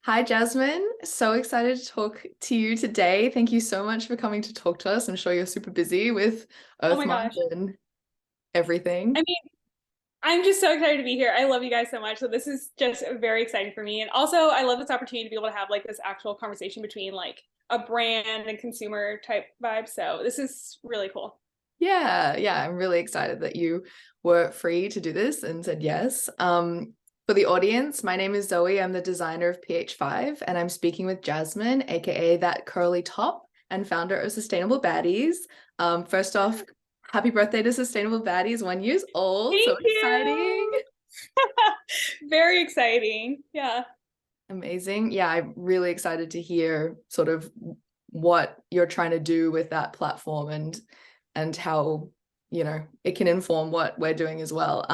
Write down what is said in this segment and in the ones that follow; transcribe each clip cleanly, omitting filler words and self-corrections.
Hi, Jasmine. So excited to talk to you today. Thank you so much for coming to talk to us. I'm sure you're super busy with Oh Earth my Month gosh. and everything. I mean, I'm just so excited to be here. I love you guys so much. So this is just very exciting for me. And also I love this opportunity to be able to have like this actual conversation between like a brand and consumer type vibe. So this is really cool. Yeah, I'm really excited that you were free to do this and said yes. For the audience, my name is Zoe. I'm the designer of PH5, and I'm speaking with Jasmine, aka that curly top, and founder of Sustainable Baddies. First off, happy birthday to Sustainable Baddies, 1 year old. So Thank exciting. you. Very exciting. Yeah. Amazing. Yeah, I'm really excited to hear sort of what you're trying to do with that platform and how, it can inform what we're doing as well.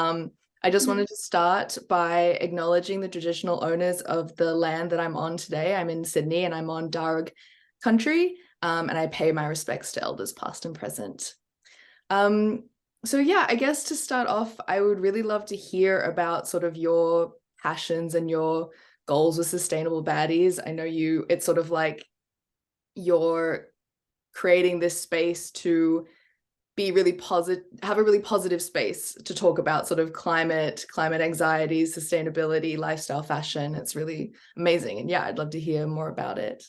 I just Mhm. wanted to start by acknowledging the traditional owners of the land that I'm on today. I'm in Sydney and I'm on Darug country, and I pay my respects to elders past and present. Um, so yeah, I guess to start off, I would really love to hear about sort of your passions and your goals with Sustainable Baddies. I know it's sort of like you're creating this space to be really positive, have a really positive space to talk about sort of climate anxiety, sustainability, lifestyle, fashion. It's really amazing. And yeah, I'd love to hear more about it.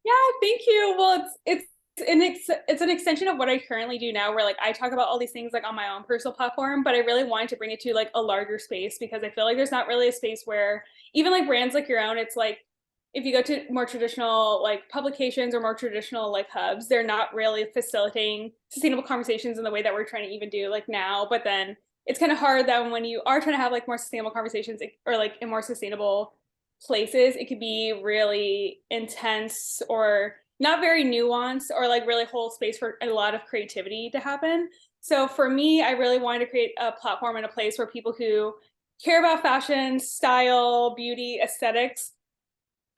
Yeah, thank you. Well, it's an extension of what I currently do now, where like I talk about all these things like on my own personal platform, but I really wanted to bring it to like a larger space because I feel like there's not really a space where even like brands like your own, it's like if you go to more traditional like publications or more traditional like hubs, they're not really facilitating sustainable conversations in the way that we're trying to even do like now. But then it's kind of hard that when you are trying to have like more sustainable conversations or like in more sustainable places, it could be really intense or not very nuanced or like really hold space for a lot of creativity to happen. So for me, I really wanted to create a platform and a place where people who care about fashion, style, beauty, aesthetics,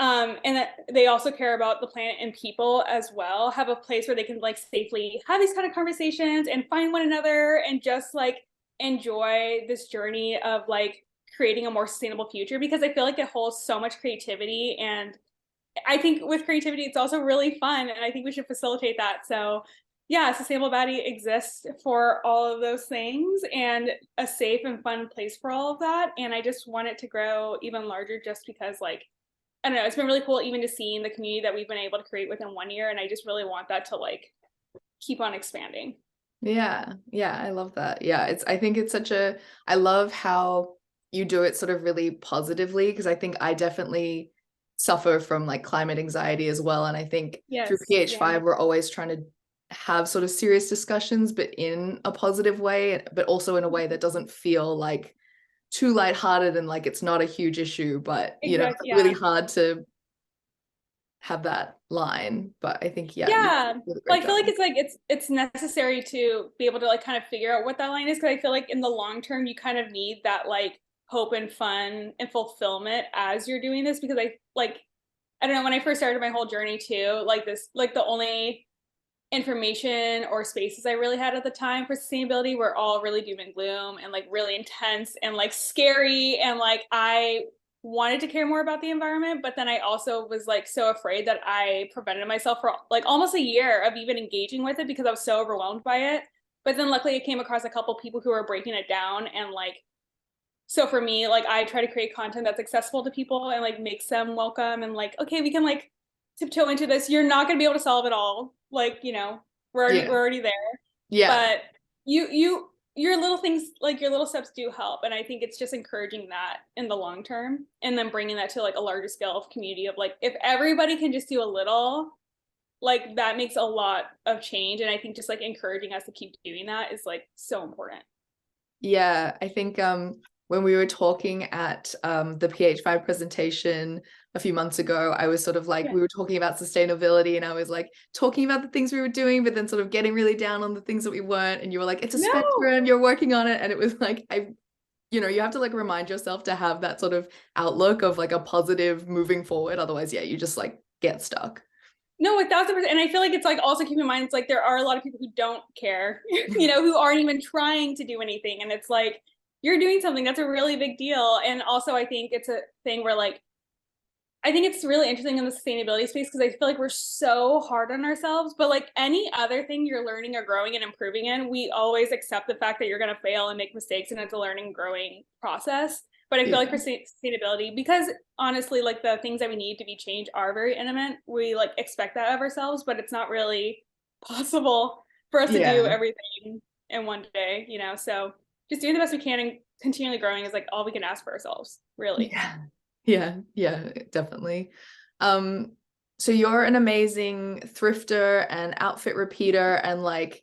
and that they also care about the planet and people as well, have a place where they can like safely have these kind of conversations and find one another and just like enjoy this journey of like creating a more sustainable future because I feel like it holds so much creativity and I think with creativity it's also really fun and I think we should facilitate that. So yeah, Sustainable Baddie exists for all of those things and a safe and fun place for all of that. And I just want it to grow even larger just because like I don't know, it's been really cool even to seeing the community that we've been able to create within 1 year. And I just really want that to like keep on expanding. Yeah, I love that. Yeah, I think it's I love how you do it sort of really positively because I think I definitely suffer from like climate anxiety as well. And I think through Yes. Yeah. PH5, we're always trying to have sort of serious discussions, but in a positive way, but also in a way that doesn't feel like too lighthearted and like it's not a huge issue, but Exactly. really Yeah. hard to have that line. But I think, yeah, you Yeah. did a Well, great I feel job. like it's necessary to be able to like kind of figure out what that line is because I feel like in the long term you kind of need that like hope and fun and fulfillment as you're doing this because I don't know when I first started my whole journey too like this like the only information or spaces I really had at the time for sustainability were all really doom and gloom and like really intense and like scary and like I wanted to care more about the environment but then I also was like so afraid that I prevented myself for like almost a year of even engaging with it because I was so overwhelmed by it but then luckily I came across a couple people who were breaking it down and like so for me like I try to create content that's accessible to people and like makes them welcome and like okay we can like tiptoe into this. You're not going to be able to solve it all. Like, Yeah. we're already there. Yeah. But your little things, like your little steps do help. And I think it's just encouraging that in the long term and then bringing that to like a larger scale of community of like, if everybody can just do a little, like that makes a lot of change. And I think just like encouraging us to keep doing that is like so important. Yeah, I think when we were talking at the PH5 presentation a few months ago, I was sort of like, Yeah. we were talking about sustainability and I was like talking about the things we were doing, but then sort of getting really down on the things that we weren't. And you were like, it's a No, spectrum, you're working on it. And it was like, you have to like remind yourself to have that sort of outlook of like a positive moving forward. Otherwise, yeah, you just like get stuck. No, 1,000%. And I feel like it's like also keep in mind, it's like there are a lot of people who don't care, who aren't even trying to do anything. And it's like, you're doing something that's a really big deal. And also, I think it's a thing where like, I think it's really interesting in the sustainability space because I feel like we're so hard on ourselves, but like any other thing you're learning or growing and improving in, we always accept the fact that you're going to fail and make mistakes, and it's a learning growing process. But I feel like Yeah. for sustainability, because honestly, like the things that we need to be changed are very intimate, we like expect that of ourselves, but it's not really possible for us to do Yeah. everything in one day, you know? So just doing the best we can and continually growing is like all we can ask for ourselves, really. Yeah. Yeah. Yeah, definitely. Um, so you're an amazing thrifter and outfit repeater and like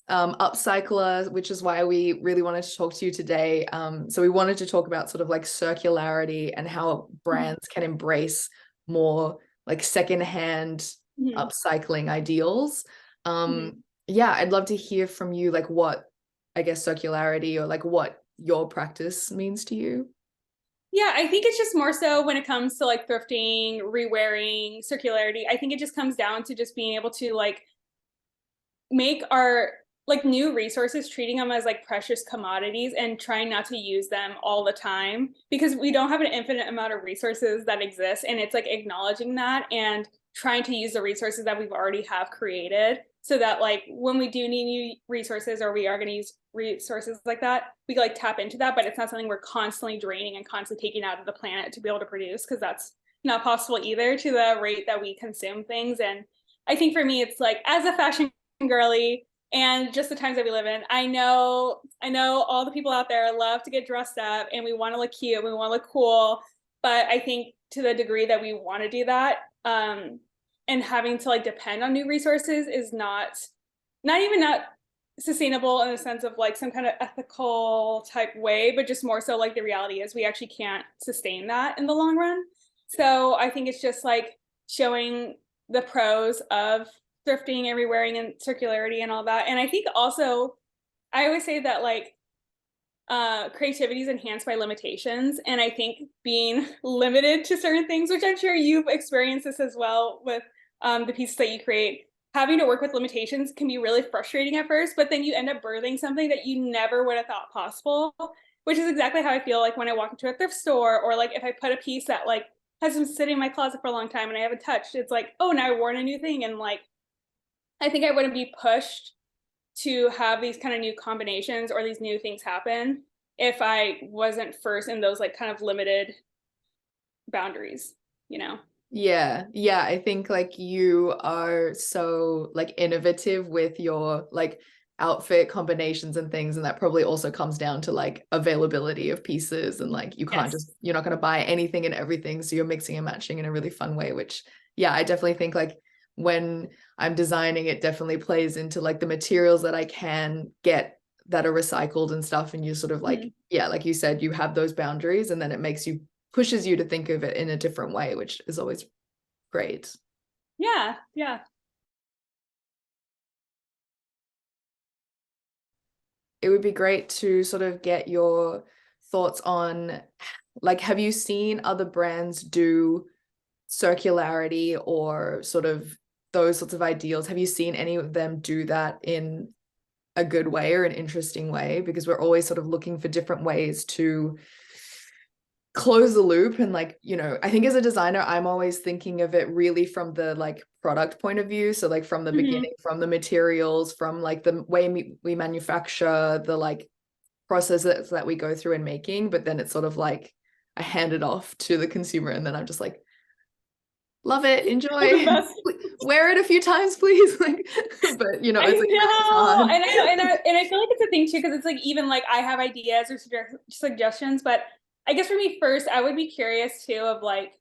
upcycler, which is why we really wanted to talk to you today. So we wanted to talk about sort of like circularity and how brands can embrace more like secondhand Mhm. upcycling ideals. Mhm. Yeah, I'd love to hear from you, like what, I guess, circularity or like what your practice means to you. Yeah, I think it's just more so when it comes to like thrifting, rewearing, circularity. I think it just comes down to just being able to like make our like new resources, treating them as like precious commodities and trying not to use them all the time because we don't have an infinite amount of resources that exist. And it's like acknowledging that and trying to use the resources that we've already have created so that like when we do need new resources or we are going to use resources like that, we can like tap into that, but it's not something we're constantly draining and constantly taking out of the planet to be able to produce because that's not possible either to the rate that we consume things. And I think for me, it's like as a fashion girly and just the times that we live in. I know all the people out there love to get dressed up and we want to look cute, we want to look cool, but I think to the degree that we want to do that, and having to like depend on new resources is not even not sustainable in the sense of like some kind of ethical type way, but just more so like the reality is we actually can't sustain that in the long run. So I think it's just like showing the pros of thrifting and rewearing and circularity and all that. And I think also I always say that like creativity is enhanced by limitations. And I think being limited to certain things, which I'm sure you've experienced this as well with the pieces that you create, having to work with limitations can be really frustrating at first, but then you end up birthing something that you never would have thought possible, which is exactly how I feel like when I walk into a thrift store or like if I put a piece that like has been sitting in my closet for a long time and I haven't touched, it's like, oh, now I've worn a new thing. And like, I think I wouldn't be pushed to have these kind of new combinations or these new things happen if I wasn't first in those like kind of limited boundaries, you know? Yeah, yeah, I think like you are so like innovative with your like outfit combinations and things, and that probably also comes down to like availability of pieces and like you can't Yes. just you're not going to buy anything and everything, so you're mixing and matching in a really fun way, which yeah, I definitely think like when I'm designing it definitely plays into like the materials that I can get that are recycled and stuff, and you sort of like Mhm. yeah, like you said, you have those boundaries and then it makes you pushes you to think of it in a different way, which is always great. Yeah. Yeah. It would be great to sort of get your thoughts on like, have you seen other brands do circularity or sort of those sorts of ideals? Have you seen any of them do that in a good way or an interesting way? Because we're always sort of looking for different ways to close the loop. And like, you know, I think as a designer, I'm always thinking of it really from the like product point of view, so like from the Mhm. beginning, from the materials, from like the way we manufacture, the like processes that we go through in making, but then it's sort of like I hand it off to the consumer and then I'm just like, love it, Well, the enjoy, best. wear it a few times please. Like, but you know, I it's like really know, hard. and I feel like it's a thing too because it's like even like I have ideas or suggestions, but I guess for me first, I would be curious too of like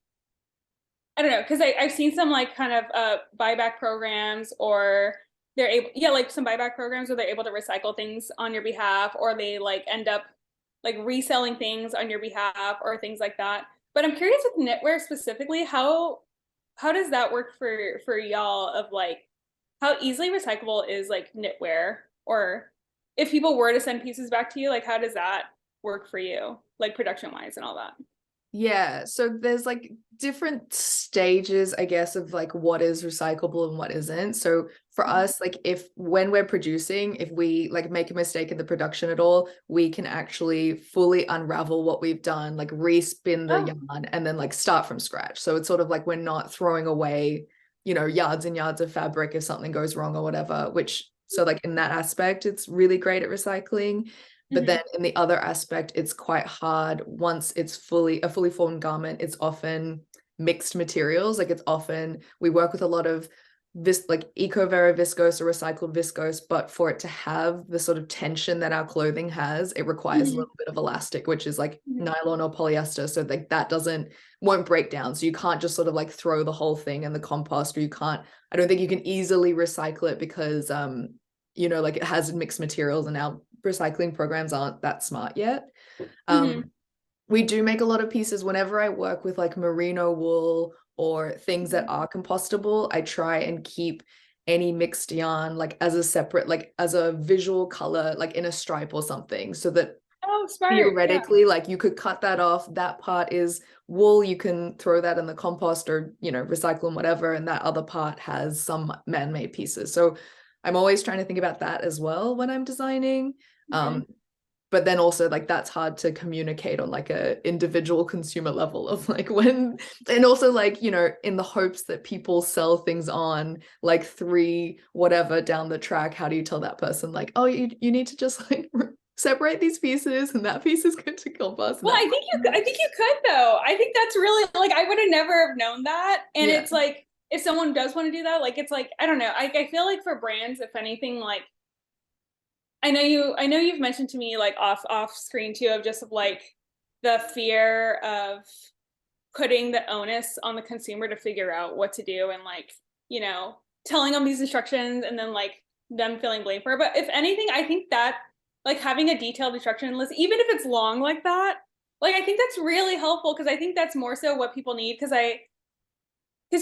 I don't know, because I've seen some like kind of buyback programs or they're able, yeah, like some buyback programs where they're able to recycle things on your behalf or they like end up like reselling things on your behalf or things like that. But I'm curious with knitwear specifically, how does that work for y'all of like how easily recyclable is like knitwear or if people were to send pieces back to you, like how does that work for you, like production wise and all that? Yeah, so there's like different stages, I guess, of like what is recyclable and what isn't. So for us, like if when we're producing, if we like make a mistake in the production at all, we can actually fully unravel what we've done, like respin the Oh. yarn and then like start from scratch. So it's sort of like we're not throwing away, yards and yards of fabric if something goes wrong or whatever, which so like in that aspect, it's really great at recycling. But then in the other aspect, it's quite hard once it's a fully formed garment. It's often mixed materials. Like it's often, we work with a lot of this like eco-vero viscose or recycled viscose, but for it to have the sort of tension that our clothing has, it requires a little bit of elastic, which is like nylon or polyester. So like that won't break down. So you can't just sort of like throw the whole thing in the compost, or I don't think you can easily recycle it because like it has mixed materials and our recycling programs aren't that smart yet. We do make a lot of pieces whenever I work with like merino wool or things that are compostable. I try and keep any mixed yarn like as a separate, like as a visual color, like in a stripe or something, so that Oh, smart. Yeah. theoretically, like you could cut that off. That part is wool. You can throw that in the compost or, recycle and whatever. And that other part has some man-made pieces. So I'm always trying to think about that as well when I'm designing. But then also like that's hard to communicate on like a individual consumer level of like when, and also like in the hopes that people sell things on like 3 whatever down the track. How do you tell that person like, oh, you need to just like separate these pieces and that piece is good to compost? Well, I think you could though. I think that's really like I would have never have known that. And Yeah. it's like if someone does want to do that, like it's like I don't know. I feel like for brands, if anything, like I know you've mentioned to me like off screen too of just like the fear of putting the onus on the consumer to figure out what to do and like, telling them these instructions and then like them feeling blamed for it. But if anything, I think that like having a detailed instruction list, even if it's long like that, like I think that's really helpful because I think that's more so what people need because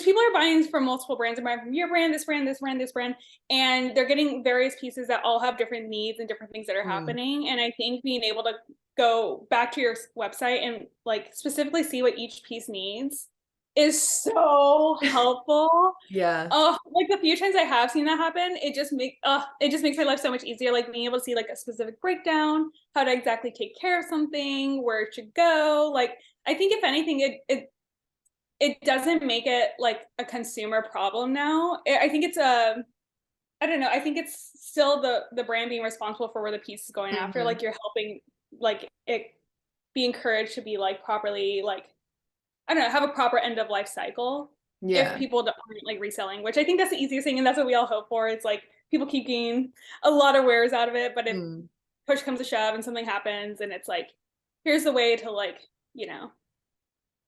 people are buying from multiple brands. They're buying from your brand, this brand, this brand, this brand, and they're getting various pieces that all have different needs and different things that are happening. And I think being able to go back to your website and like specifically see what each piece needs is so helpful. Yeah. Oh, like the few times I have seen that happen, it just makes my life so much easier. Like being able to see like a specific breakdown, how to exactly take care of something, where it should go. Like I think if anything, it doesn't make it like a consumer problem now. I think it's I don't know. I think it's still the brand being responsible for where the piece is going after. Like you're helping like it be encouraged to be like properly like I don't know, have a proper end of life cycle. If Yeah. people aren't like reselling, which I think that's the easiest thing, and that's what we all hope for. It's like people keep getting a lot of wares out of it, but if push comes to shove and something happens, and it's like, here's the way to like,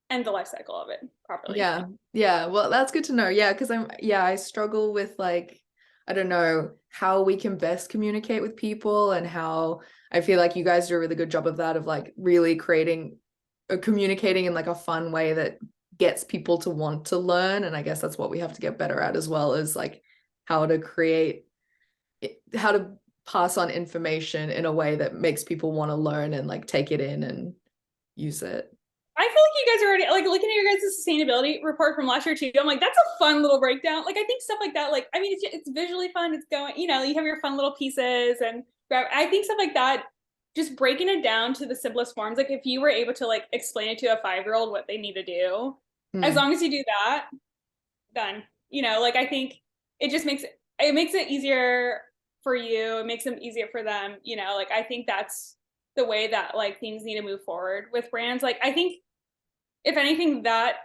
end the life cycle of it properly. Yeah, well, that's good to know. Yeah, because I struggle with like, I don't know how we can best communicate with people, and how I feel like you guys do a really good job of that, of like really communicating in like a fun way that gets people to want to learn. And I guess that's what we have to get better at as well, is like how to pass on information in a way that makes people want to learn and like take it in and use it. I feel like you guys are already like looking at your guys' sustainability report from last year too. I'm like, that's a fun little breakdown. Like, I think stuff like that, like, I mean, it's visually fun. It's going, you have your fun little pieces and I think stuff like that, just breaking it down to the simplest forms. Like, if you were able to like explain it to a 5-year-old what they need to do, as long as you do that, done. Like I think it just makes it easier for you. It makes them easier for them. Like I think that's the way that like things need to move forward with brands. Like I think if anything, that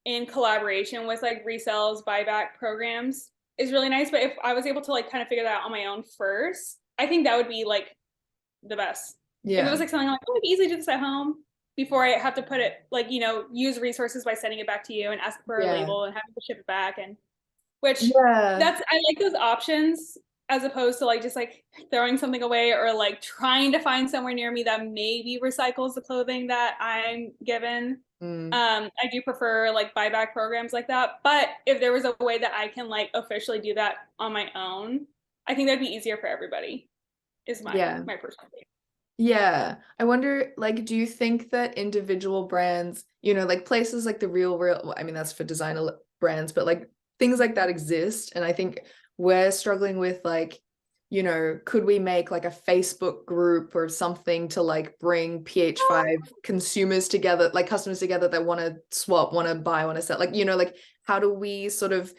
in collaboration with like resells, buyback programs is really nice. But if I was able to like kind of figure that out on my own first, I think that would be like the best. If it was like something like, oh, I can easily do this at home before I have to put it like, use resources by sending it back to you and ask for a label and having to ship it back. And which I like those options as opposed to like just like throwing something away or like trying to find somewhere near me that maybe recycles the clothing that I'm given. I do prefer like buyback programs like that, but if there was a way that I can like officially do that on my own, I think that'd be easier for everybody, is my personal opinion. Yeah. I wonder, like, do you think that individual brands, like places like the Real, I mean, that's for designer brands, but like things like that exist. And I think we're struggling with like, you know, could we make like a Facebook group or something to like bring PH5 consumers together, like customers together that want to swap, want to buy, want to sell, like, you know, like how do we sort of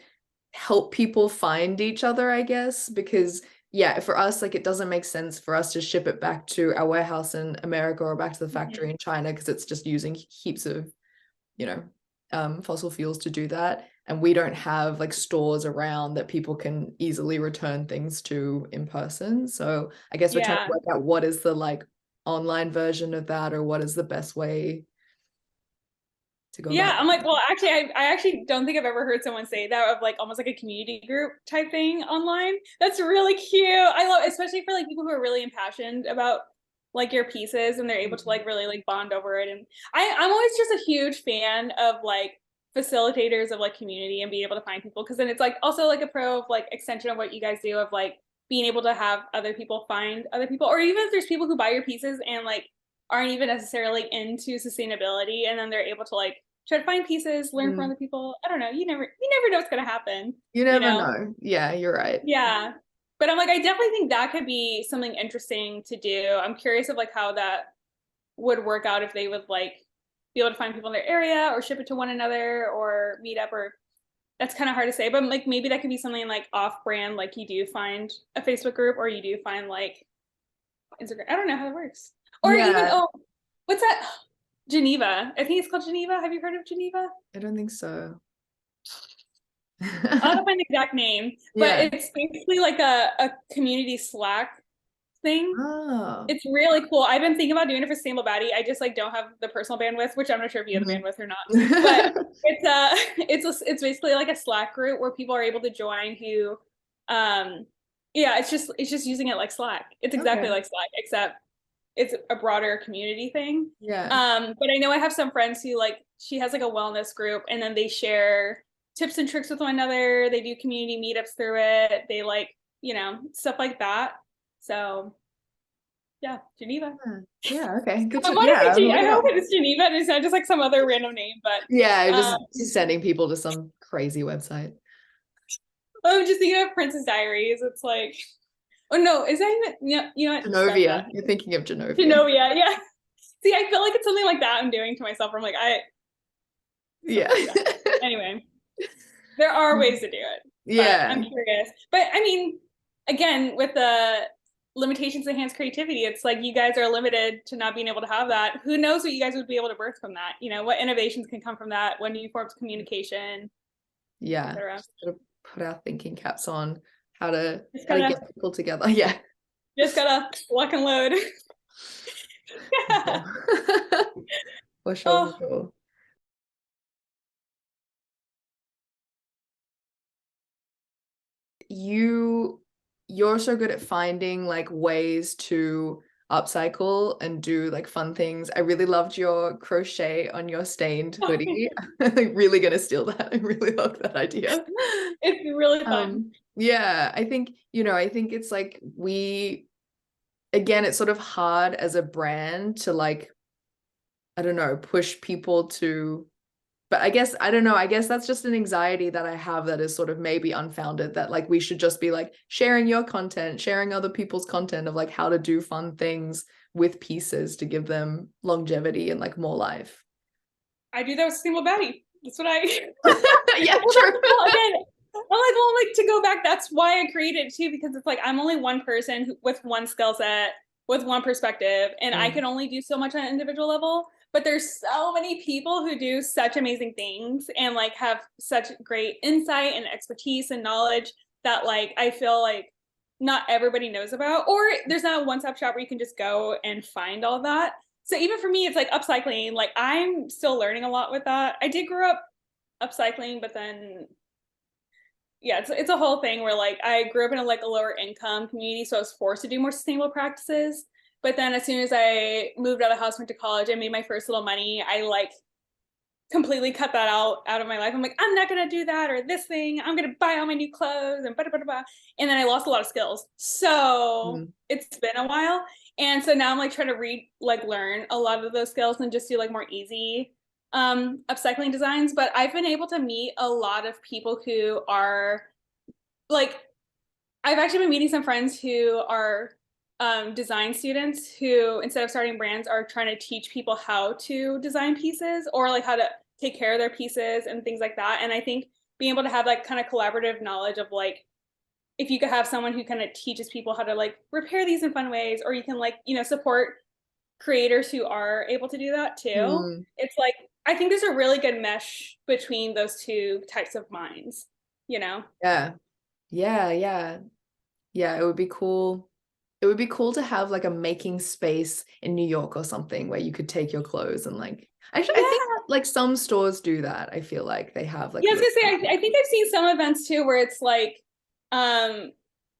help people find each other, I guess? Because yeah, for us, like it doesn't make sense for us to ship it back to our warehouse in America or back to the factory in China because it's just using heaps of, you know, fossil fuels to do that. And we don't have like stores around that people can easily return things to in person. So I guess we're trying to Yeah. work out what is the like online version of that, or what is the best way to go Yeah, about I'm it. like, well, actually, I actually don't think I've ever heard someone say that of like almost like a community group type thing online. That's really cute. I love, especially for like people who are really impassioned about like your pieces and they're able to like really like bond over it. And I'm always just a huge fan of like facilitators of like community and being able to find people because then it's like also like a pro of like extension of what you guys do of like being able to have other people find other people, or even if there's people who buy your pieces and like aren't even necessarily into sustainability and then they're able to like try to find pieces, learn from Mm. other people. I don't know. You never know what's gonna happen, You you never know? know. Yeah, you're right. Yeah. But I'm like, I definitely think that could be something interesting to do. I'm curious of like how that would work out if they would like be able to find people in their area or ship it to one another or meet up or that's kind of hard to say, but like maybe that could be something like off brand, like you do find a Facebook group or you do find like Instagram. I don't know how it works. Or even, Yeah, oh, what's that? Geneva. I think it's called Geneva. Have you heard of Geneva? I don't think so. I'll have to find the exact name, but Yeah. it's basically like a community Slack thing. Oh. It's really cool. I've been thinking about doing it for Sustainable Baddie. I just like don't have the personal bandwidth, which I'm not sure if you have the Mhm. bandwidth or not. But it's basically like a Slack group where people are able to join who yeah, it's just using it like Slack. It's exactly Okay. like Slack, except it's a broader community thing. Yeah. But I know I have some friends who like she has like a wellness group and then they share tips and tricks with one another. They do community meetups through it. They like, stuff like that. So yeah, Geneva. Yeah. Yeah, okay. Good I to, want to yeah, say I'll look I it hope up. it's Geneva and it's not just like some other random name, but Yeah, um just sending people to some crazy website. I'm just thinking of Princess Diaries. It's like, oh no, is that even, what? Scratch that. Genovia. You're thinking of Genovia. Genovia, yeah. See, I feel like it's something like that I'm doing to myself. I'm like, Yeah. something like that. Anyway, there are ways to do it, but Yeah. I'm curious. But I mean, again, with the limitations enhance creativity, it's like you guys are limited to not being able to have that. Who knows what you guys would be able to birth from that? What innovations can come from that? What new forms of communication, Yeah. etc. Just gotta put our thinking caps on Just how to gotta, get people together. Yeah. just gotta lock and load. Yeah. For sure, for Oh, sure. you you're so good at finding like ways to upcycle and do like fun things. I really loved your crochet on your stained hoodie. I'm really gonna steal that. I really love that idea. it's really fun. Yeah, I think, I think it's like again, it's sort of hard as a brand to like, I don't know, push people to, but I guess I don't know, I guess that's just an anxiety that I have that is sort of maybe unfounded, that like we should just be like sharing your content, sharing other people's content of like how to do fun things with pieces to give them longevity and like more life. I do that with Single Betty. That's what I. Yeah, Well, true. again, to go back, that's why I created it too, because it's like I'm only one person with one skill set, with one perspective, and I Mm, can only do so much on an individual level. But there's so many people who do such amazing things and like have such great insight and expertise and knowledge that like I feel like not everybody knows about, or there's not a one-stop shop where you can just go and find all that. So even for me, it's like upcycling. Like I'm still learning a lot with that. I did grow up upcycling, but then yeah, it's a whole thing where like I grew up in a lower income community, so I was forced to do more sustainable practices. But then as soon as I moved out of the house, went to college, and made my first little money, I like completely cut that out of my life. I'm like, I'm not gonna do that or this thing. I'm gonna buy all my new clothes and blah, blah, blah, blah. And then I lost a lot of skills. So mm. it's been a while. And so now I'm like trying to learn a lot of those skills and just do like more easy upcycling designs. But I've been able to meet a lot of people who are like I've actually been meeting some friends who are design students who, instead of starting brands, are trying to teach people how to design pieces or like how to take care of their pieces and things like that. And I think being able to have like kind of collaborative knowledge of like, if you could have someone who kind of teaches people how to like repair these in fun ways, or you can like, support creators who are able to do that too. Hmm. It's like, I think there's a really good mesh between those two types of minds, you know? Yeah. Yeah, yeah. Yeah, it would be cool. It would be cool to have like a making space in New York or something where you could take your clothes and like actually I think Yeah. like some stores do that. I feel like they have like Yeah, I was little gonna say, I think I've seen some events too where um,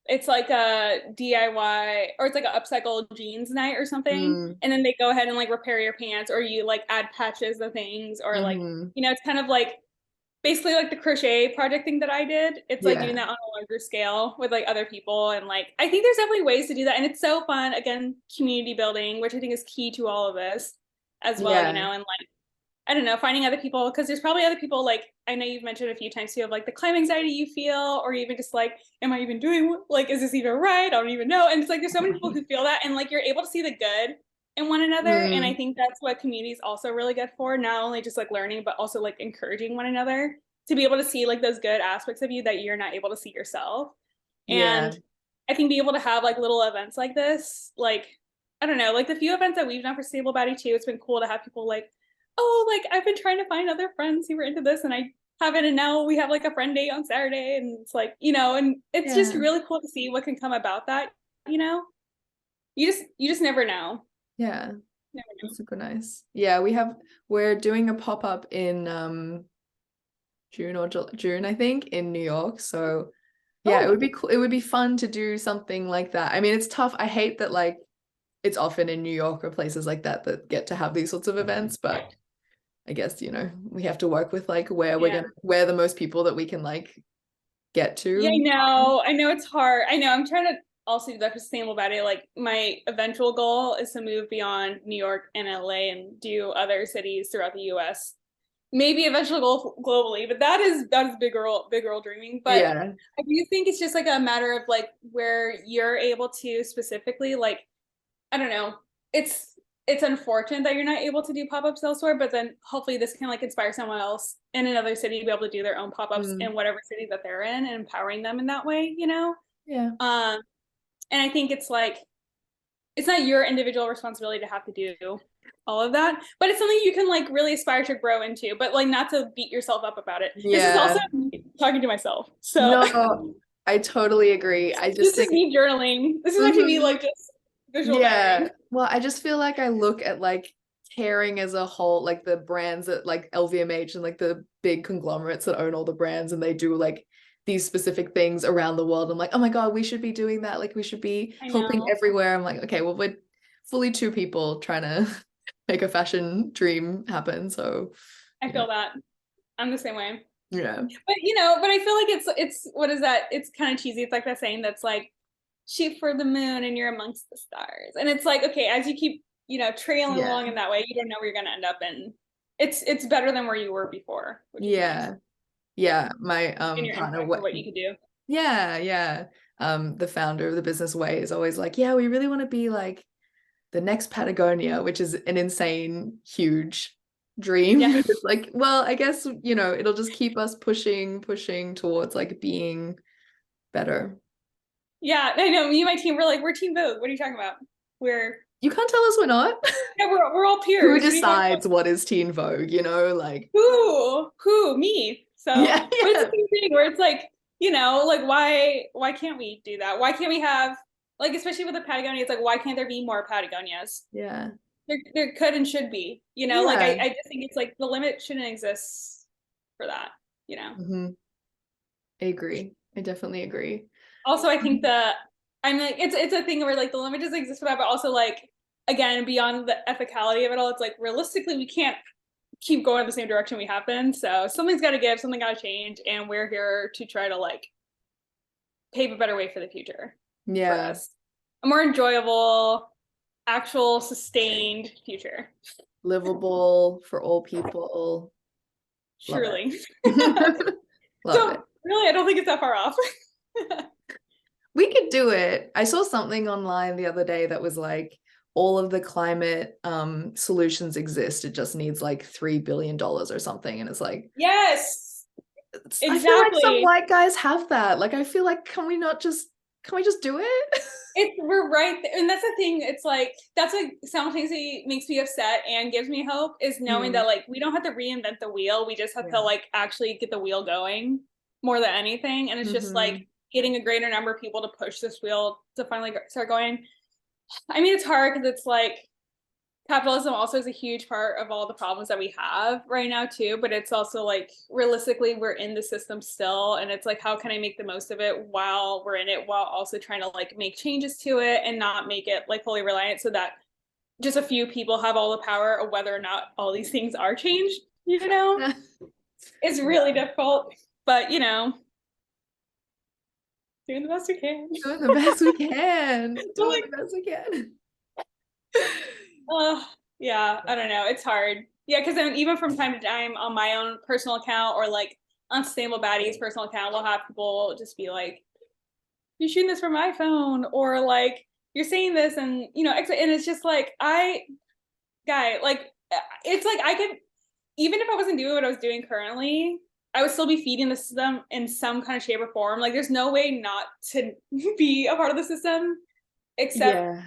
it's like a DIY or it's like an upcycle jeans night or something, mm, and then they go ahead and like repair your pants, or you like add patches of things, or like hmm. it's kind of like basically like the crochet project thing that I did. It's like doing Yeah. that on a larger scale with like other people, and like I think there's definitely ways to do that, and it's so fun. Again, community building, which I think is key to all of this as well, Yeah. and like I don't know, finding other people, because there's probably other people, like I know you've mentioned a few times too, of like the climb anxiety you feel, or even just like, am I even doing, like, is this even right? I don't even know. And it's like there's so many people who feel that, and like you're able to see the good in one another. And I Mm, think that's what community is also really good for, not only just like learning, but also like encouraging one another to be able to see like those good aspects of you that you're not able to see yourself. yeah. And I think being able to have like little events like this, like, I don't know, like the few events that we've done for Stable Body too, it's been cool to have people like, oh, like I've been trying to find other friends who were into this and I haven't, and now we have like a friend day on Saturday, and it's like, and it's just Yeah. really cool to see what can come about that, you know? You just never know. Yeah. Never know. That's super nice. Yeah, we're doing a pop-up in June, I think, in New York. So yeah, it Oh, would be cool. It would be fun to do something like that. I mean, it's tough. I hate that like it's often in New York or places like that that get to have these sorts of events, but I guess, we have to work with like yeah. where the most people that we can like get Yeah, I to. know. I know it's hard. I know. I'm trying to also do that for Sustainable Body. Like my eventual goal is to move beyond New York and LA and do other cities throughout the US. Maybe eventually go globally, but that is big girl dreaming. But Yeah. I do think it's just like a matter of like where you're able to specifically, like, I don't know. It's unfortunate that you're not able to do pop-ups elsewhere, but then hopefully this can like inspire someone else in another city to be able to do their own pop-ups Mm, in whatever city that they're in, and empowering them in that way. yeah. Um, and I think it's like it's not your individual responsibility to have to do all of that, but it's something you can like really aspire to grow into, but like not to beat yourself up about it. This is also Yeah. me talking to myself. So No, I totally agree. I just this is think me journaling. This is actually me mhm. like just visual Yeah. diarying. Well, I just feel like I look at like Caring as a whole, like the brands that like LVMH and like the big conglomerates that own all the brands and they do like these specific things around the world. I'm like, oh my God, we should be doing that. Like we should be I helping know. everywhere. I'm like, okay, well, we're fully two people trying to make a fashion dream happen. So, I yeah. feel that. I'm the same way. Yeah. But I feel like it's what is that? It's kind of cheesy. It's like that saying that's like shoot for the moon and you're amongst the stars. And it's like, okay, as you keep, trailing Yeah. along in that way, you don't know where you're gonna end up in. It's better than where you were before, which is nice. Yeah. Yeah. My And your partner, impact of what what you could do. yeah, yeah. The founder of the Business Way is always like, yeah, we really want to be like the next Patagonia, which is an insane, huge dream. Yeah. It's like, well, I guess, it'll just keep us pushing towards like being better. Yeah, I know. Me and my team, we're Team Vogue. What are you talking about? We're You can't tell us we're not. yeah, we're all Who peers. What are you talking about? decides what is Teen Vogue, Like, Who? Me. So, yeah, but it's the yeah, same thing where it's like, like why can't we do that? Why can't we have like, especially with the Patagonia, it's like why can't there be more Patagonias? yeah, There could and should be. Like yeah. I just think it's like the limit shouldn't exist for that. Hmm. I agree. I definitely agree. Also, I think that I'm like it's a thing where like the limit doesn't exist for that, but also like again beyond the ethicality of it all, it's like realistically we can't keep going the same direction we have been. So something's got to give, something got to change, and we're here to try to like pave a better way for the future for Yeah, us, a more enjoyable, actual, sustained future. livable for all people. Love Truly. it. Love it. So really, I don't think it's that far off. We do it. I saw something online the other day that was like all of the climate solutions exist. It just needs like $3 billion or something. And it's like, Yes, I feel like some exactly. white guys have that. Like, I feel like, can we just do it? We're right there. And that's the thing. It's like that's like simultaneously makes me upset and gives me hope is knowing that Mm, like we don't have to reinvent the wheel. We just have to yeah. like actually get the wheel going more than anything. And it's just like Hmm. getting a greater number of people to push this wheel to finally start going. I mean, it's hard because it's like capitalism also is a huge part of all the problems that we have right now too, but it's also like realistically we're in the system still, and it's like how can I make the most of it while we're in it, while also trying to like make changes to it and not make it like fully reliant so that just a few people have all the power of whether or not all these things are changed, you know. It's really difficult, but you know, doing the best we can. Doing the best we can. Doing Like, the best we can. yeah, I don't know. It's hard. Yeah, because then even from time to time on my own personal account or like Unsustainable Baddies personal account, we'll have people just be like, "You're shooting this from my phone," or like, "You're saying this," and you know, and it's just like, like, it's like I could, even if I wasn't doing what I was doing currently, I would still be feeding the system in some kind of shape or form. Like, there's no way not to be a part of the system, except Yeah.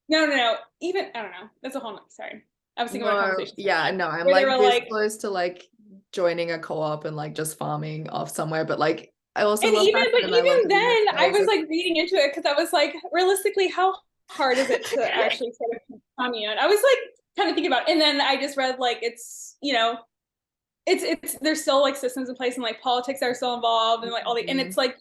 no. Even I don't know. That's a whole nother. Sorry, I was thinking about a No, conversation yeah, no, I'm where they like were this like, close to like joining a co-op and like just farming off somewhere, but like I also and love even fashion but and I love even to be in that then, I space. was like reading into it because I was like, realistically, how hard is it to actually sort of commune? I was like kind of thinking about, it. And then I just read like it's you know it's there's still like systems in place and like politics that are still involved and like all the and it's Mhm. like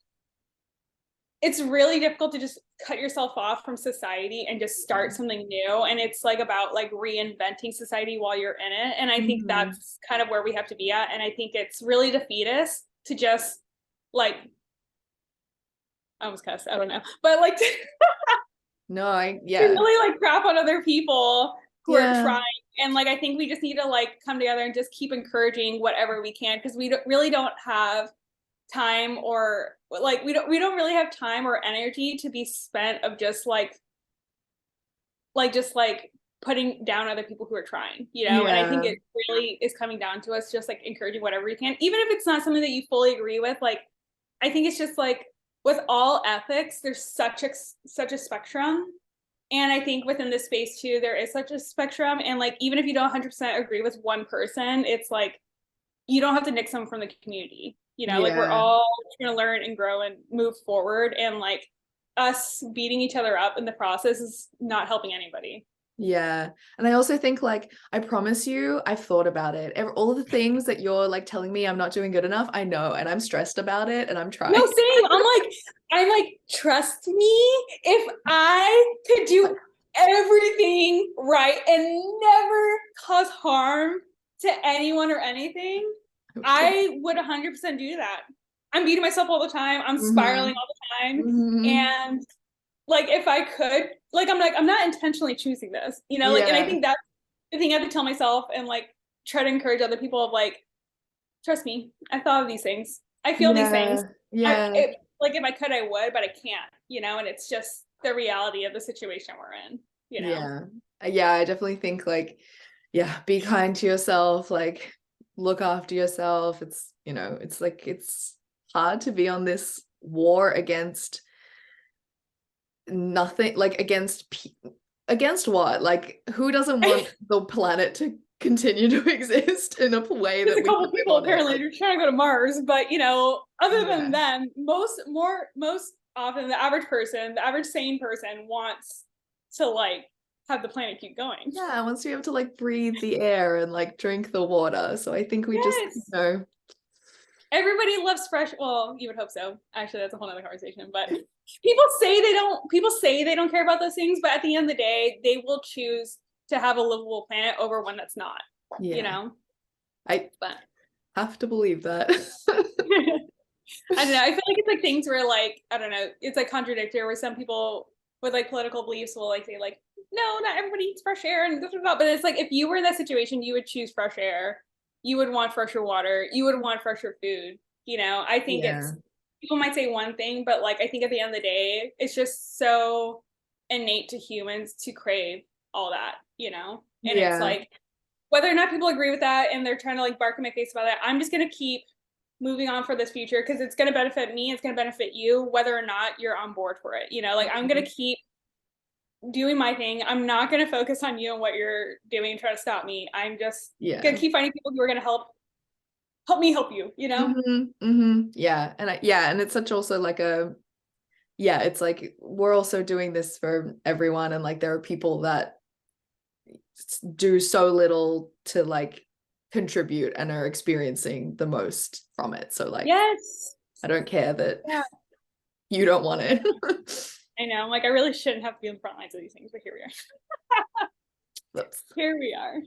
it's really difficult to just cut yourself off from society and just start something new, and it's like about like reinventing society while you're in it, and I think Mhm. that's kind of where we have to be at, and I think it's really defeatist to just like I almost cussed, I don't know, but like to No, yeah. really like crap on other people who are Yeah. trying, and like I think we just need to like come together and just keep encouraging whatever we can because really don't have time or like we don't really have time or energy to be spent of just just like putting down other people who are trying, you know. And I think Yeah. it really is coming down to us just like encouraging whatever we can, even if it's not something that you fully agree with. Like I think it's just like with all ethics there's such a spectrum, and I think within this space too there is such a spectrum, and like even if you don't 100% agree with one person, it's like you don't have to nick someone from the community, you know. Like we're Yeah. all trying to learn and grow and move forward, and like us beating each other up in the process is not helping anybody. Yeah. And I also think like I promise you I've thought about it. All of the things that you're like telling me I'm not doing good enough, I know, and I'm stressed about it and I'm No, trying. same. I'm like, trust me, if I could do everything right and never cause harm to anyone or anything, I would 100% do that. I'm beating myself all the time. I'm spiraling Hmm. all the time. Hmm. And like, if I could, like, I'm not intentionally choosing this, you know, like, and I Yeah. think that's the thing I have to tell myself and like try to encourage other people of like, trust me, I thought of these things. I feel these things. Yeah. Yeah. Like if I could, I would, but I can't, you know, and it's just the reality of the situation we're in, you know. Yeah. Yeah, I definitely think like, yeah, be kind to yourself, like look after yourself. It's, it's like it's hard to be on this war against nothing, like against what? Like who doesn't want the planet to continue to exist in a way There's that a we couple can of live people on it? apparently Like, are trying to go to Mars, but you know, other than yeah. them, most often the average person, the average sane person wants to like have the planet keep going. Yeah, once we have to like breathe the air and like drink the water. So I think we just, Yes. Everybody loves fresh. Well, you would hope so. Actually, that's a whole other conversation. But People say they don't care about those things, but at the end of the day, they will choose to have a livable planet over one that's not. You yeah, know. I But have to believe that. I don't know. I feel like it's like things where like I don't know. It's like contradictory where some people with like political beliefs will like say like no, not everybody eats fresh air and but it's like if you were in that situation, you would choose fresh air. You would want fresher water. You would want fresher food. You know. I think Yeah. people might say one thing, but like I think at the end of the day, it's just so innate to humans to crave all that, you know? And it's Yeah. like whether or not people agree with that and they're trying to like bark in my face about it, I'm just gonna keep moving on for this future because it's gonna benefit me, it's gonna benefit you, whether or not you're on board for it. You know, like I'm gonna keep doing my thing. I'm not gonna focus on you and what you're doing and try to stop me. I'm just Yeah. gonna keep finding people who are gonna help me help you, you know? Yeah. And it's such also like it's like we're also doing this for everyone, and like there are people that do so little to like contribute and are experiencing the most from it. So like Yes. I don't care that Yeah. you don't want it. I know. Like I really shouldn't have to be on the front lines of these things, but here we are. That's Here we are.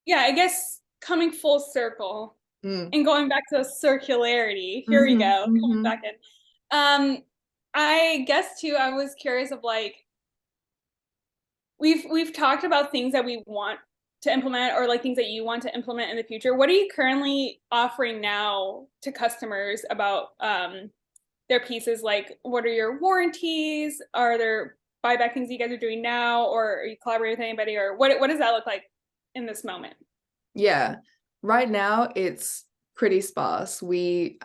Yeah, I guess coming full circle mm. and going back to circularity. Here we hmm go. Coming hmm back in. I guess too, I was curious of like we've talked about things that we want to implement or like things that you want to implement in the future. What are you currently offering now to customers about their pieces? Like what are your warranties? Are there buyback things you guys are doing now, or are you collaborating with anybody, or what does that look like in this moment? Yeah. Right now it's pretty sparse. We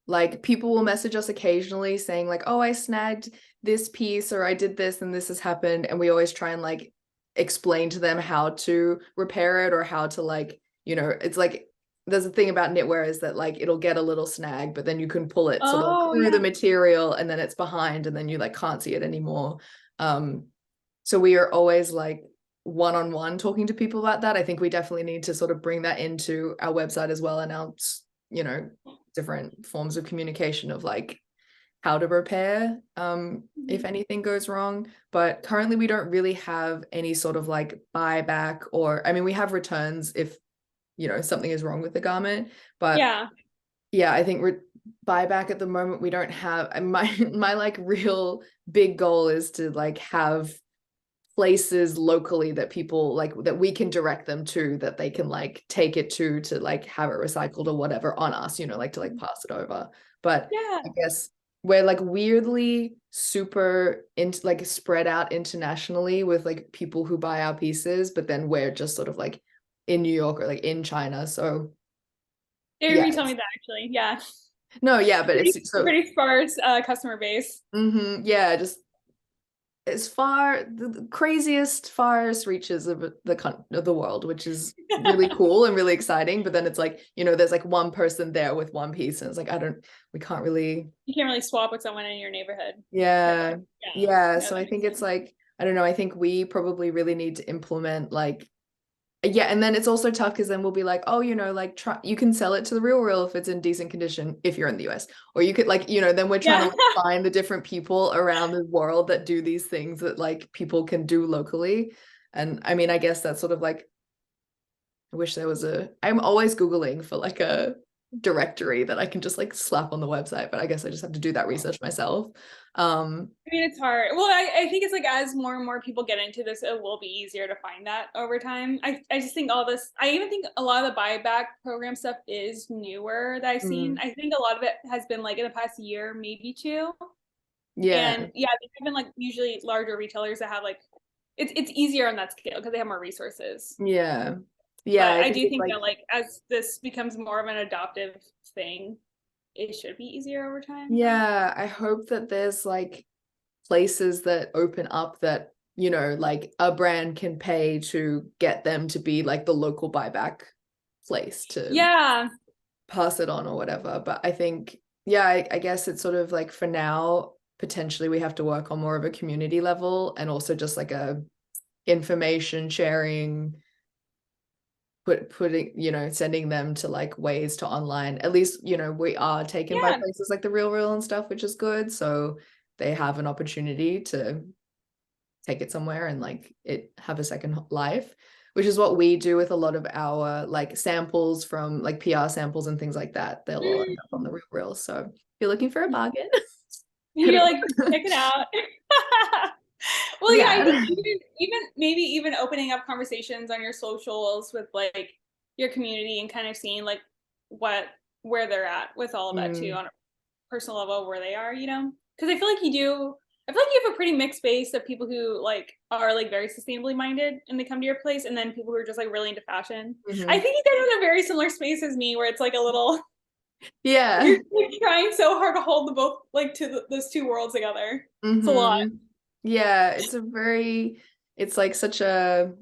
like people will message us occasionally saying like, oh, I snagged this piece or I did this and this has happened. And we always try and like explain to them how to repair it or how to like, it's like there's a thing about knitwear is that like it'll get a little snag, but then you can pull it sort of Oh through the yeah. material and then it's behind and then you like can't see it anymore. So we are always like one-on-one talking to people about that. I think we definitely need to sort of bring that into our website as well and our, different forms of communication of like how to repair if anything goes wrong. But currently we don't really have any sort of like buyback, or I mean we have returns if something is wrong with the garment, but Yeah. yeah, I think we're buyback at the moment we don't have. And my like real big goal is to like have places locally that people like that we can direct them to, that they can like take it to like have it recycled or whatever on us, like to like pass it over. But Yeah. I guess we're like weirdly super into like spread out internationally with like people who buy our pieces, but then we're just sort of like in New York or like in China. So I remember yeah, you telling me that actually. Yeah. no, yeah, but it's so Pretty sparse customer base. yeah, just as far the craziest farthest reaches of the world, which is really cool and really exciting. But then it's like there's like one person there with one piece and it's like we can't really. You can't really swap with someone in your neighborhood. Yeah. Yeah. Yeah, No, so that I makes think it's sense. like I don't know, I think we probably really need to implement like yeah, and then it's also tough because then we'll be like, oh, like try you can sell it to the real if it's in decent condition if you're in the US. Or you could like, then we're trying to Yeah. like find the different people around the world that do these things that like people can do locally. And I mean, I guess that's sort of like I wish there was I'm always Googling for like a directory that I can just like slap on the website, but I guess I just have to do that research myself. I mean, it's hard. Well, I think it's like as more and more people get into this, it will be easier to find that over time. I just think all this, I even think a lot of the buyback program stuff is newer that I've seen. mm, I think a lot of it has been like in the past year, maybe two. yeah. And yeah, they've been like usually larger retailers that have like, it's easier on that scale because they have more resources. Yeah. Yeah, But I I think do it's think like that like as this becomes more of an adoptive thing, it should be easier over time. yeah, I hope that there's like places that open up that, like a brand can pay to get them to be like the local buyback place to Yeah. pass it on or whatever. But I think, yeah, I guess it's sort of like for now, potentially we have to work on more of a community level and also just like a information sharing, putting, sending them to like ways to online. At least, we are taken by Yeah. places like the Real and stuff, which is good. So they have an opportunity to take it somewhere and like it have a second life, which is what we do with a lot of our like samples from like PR samples and things like that. They'll all end up on the Real. So if you're looking for a bargain, head You're over. like, check it out. Well, yeah, I think Yeah. even maybe even opening up conversations on your socials with like your community and kind of seeing like what where they're at with all of that too Mm, on a personal level where they are, you know? Because I feel like you do. I feel like you have a pretty mixed base of people who like are like very sustainably minded and they come to your place, and then people who are just like really into fashion. I mhm. think you guys are in a very similar space as me, where it's like a little Yeah. you're like, trying so hard to hold the both like those two worlds together. It's a lot. Yeah, it's like such a,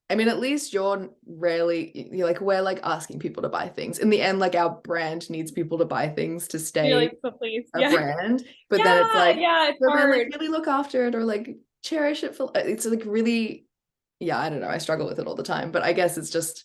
I mean, at least you're like, we're like asking people to buy things. In the end, like our brand needs people to buy things to You're stay like, so please, a yeah, brand. But then it's yeah, like, yeah. It's but then like hard. really look after it or like cherish it for, it's like really, yeah, I don't know. I struggle with it all the time, but I guess it's just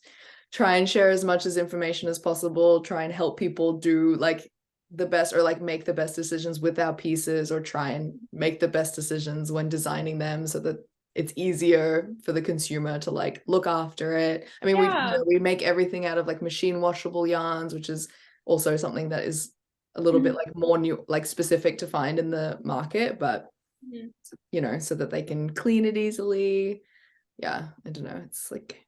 try and share as much as information as possible, try and help people do like the best or like make the best decisions with our pieces or try and make the best decisions when designing them so that it's easier for the consumer to like look after it. I mean, Yeah. we make everything out of like machine washable yarns, which is also something that is a little bit Mhm. like more new, like specific to find in the market, but Mhm. so that they can clean it easily. Yeah, I don't know. It's like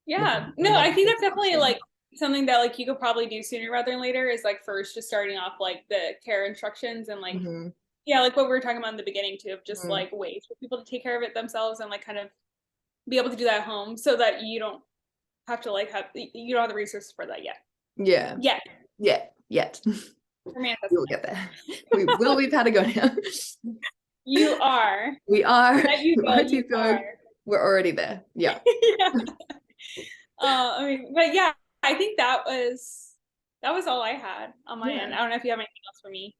Yeah. looking at No, another I think big that's definitely option. like something that like you could probably do sooner rather than later is like first just starting off like the care instructions and like Mm-hmm. yeah, like what we were talking about in the beginning too, of just Mm-hmm. like ways for people to take care of it themselves and like kind of be able to do that at home so that you don't have to like have you don't have the resources for that yet. Yeah, Yet. yeah, yet. For manifesting We'll it. get there. We will be Patagonia. You are. We are, Let you we go, are you T-Berg. are. We're already there. Yeah. Yeah. I mean, but yeah, I think that was all I had on my end. Yeah. I don't know if you have anything else for me.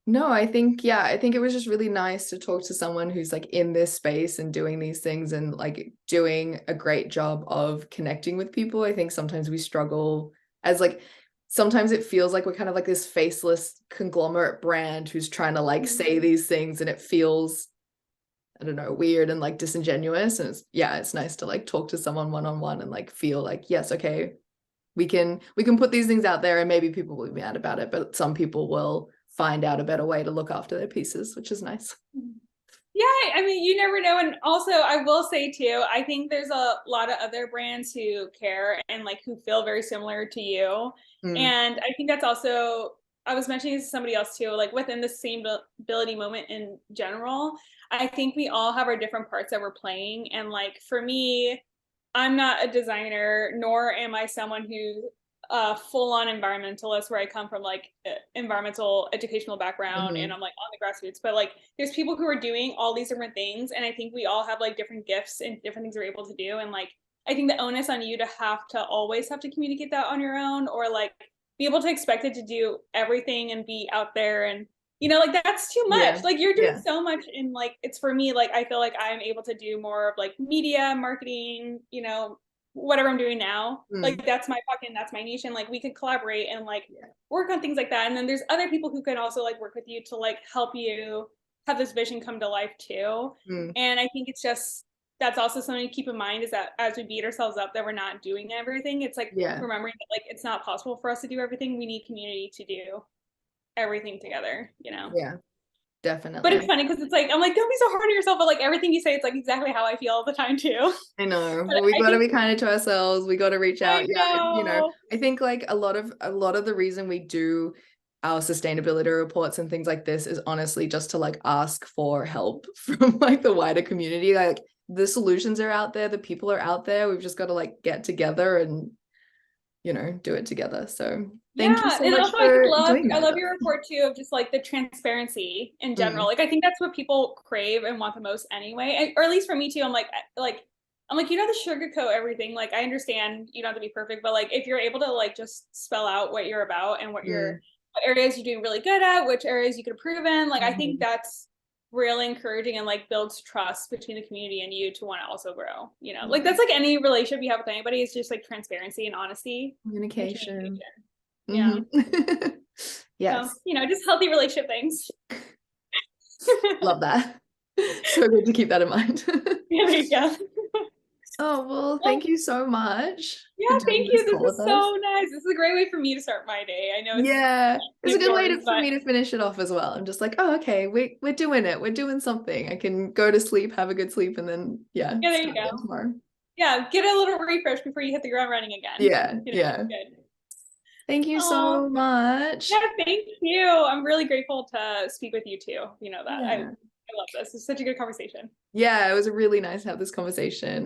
No, I think, yeah, I think it was just really nice to talk to someone who's like in this space and doing these things and like doing a great job of connecting with people. I think sometimes we struggle as like, sometimes it feels like we're kind of like this faceless conglomerate brand who's trying to like Mhm. say these things and it feels, I don't know, weird and like disingenuous. And it's nice to like talk to someone one-on-one and like feel like, yes, okay, we can put these things out there and maybe people will be mad about it, but some people will find out a better way to look after their pieces, which is nice. Yeah, I mean, you never know. And also, I will say too, I think there's a lot of other brands who care and like who feel very similar to you. Mm, And I think that's also, I was mentioning this to somebody else too, like within the sustainability moment in general, I think we all have our different parts that we're playing. And like for me, I'm not a designer, nor am I someone who full-on environmentalist where I come from like environmental educational background and mhm. I'm like on the grassroots, but like there's people who are doing all these different things and I think we all have like different gifts and different things we're able to do and like I think the onus on you to have to always have to communicate that on your own or like be able to expect it to do everything and be out there and you know like that's too much Yeah, like you're doing yeah. so much in like it's for me like I feel like I'm able to do more of like media marketing you know whatever I'm doing now. Mm, Like that's my pocket and that's my niche. And like we could collaborate and like yeah. work on things like that. And then there's other people who can also like work with you to like help you have this vision come to life too. Mm, And I think it's just that's also something to keep in mind is that as we beat ourselves up that we're not doing everything, it's like yeah, remembering that like it's not possible for us to do everything. We need community to do everything together, you know. yeah, But it's definitely. funny because it's like I'm like, don't be so hard on yourself, but like everything you say, it's like exactly how I feel all the time too. I know. But Well, we I got to think be kind to ourselves. We got to reach I out. Yeah, know. I think like a lot of the reason we do our sustainability reports and things like this is honestly just to like ask for help from like the wider community. Like the solutions are out there, the people are out there. We've just got to like get together and do it together. So thank you Yeah, so and much also I just for doing I that. love your report too of just like the transparency in general. Mm, Like I think that's what people crave and want the most anyway. Or at least for me too. I'm like you don't have to sugarcoat everything. Like I understand you don't have to be perfect, but like if you're able to like just spell out what you're about and mm, what areas you're doing really good at, which areas you could improve in, like I think mhm. that's really encouraging and like builds trust between the community and you to want to also grow. You know, like Yeah. that's like any relationship you have with anybody is just like transparency and honesty and Communication. communication. Yeah. Hmm. So, Yes, you know, just healthy relationship things. love that. So good to keep that in mind. Yeah, there you go. Oh, well, Well, thank you so much for yeah, doing thank this you. This call is with us. so nice. This is a great way for me to start my day. I know it's Yeah, it's a good way yours, for but me to finish it off as well. I'm just like, oh, okay, we're doing it. We're doing something. I can go to sleep, have a good sleep, and then yeah, yeah, there you start go. again tomorrow. Yeah, get a little refresh before you hit the ground running again. Yeah, yeah. Good. Thank you Oh, so much. yeah, thank you. I'm really grateful to speak with you too. You know that. I Yeah. love this. It's such a good conversation. Yeah, it was really nice to have this conversation.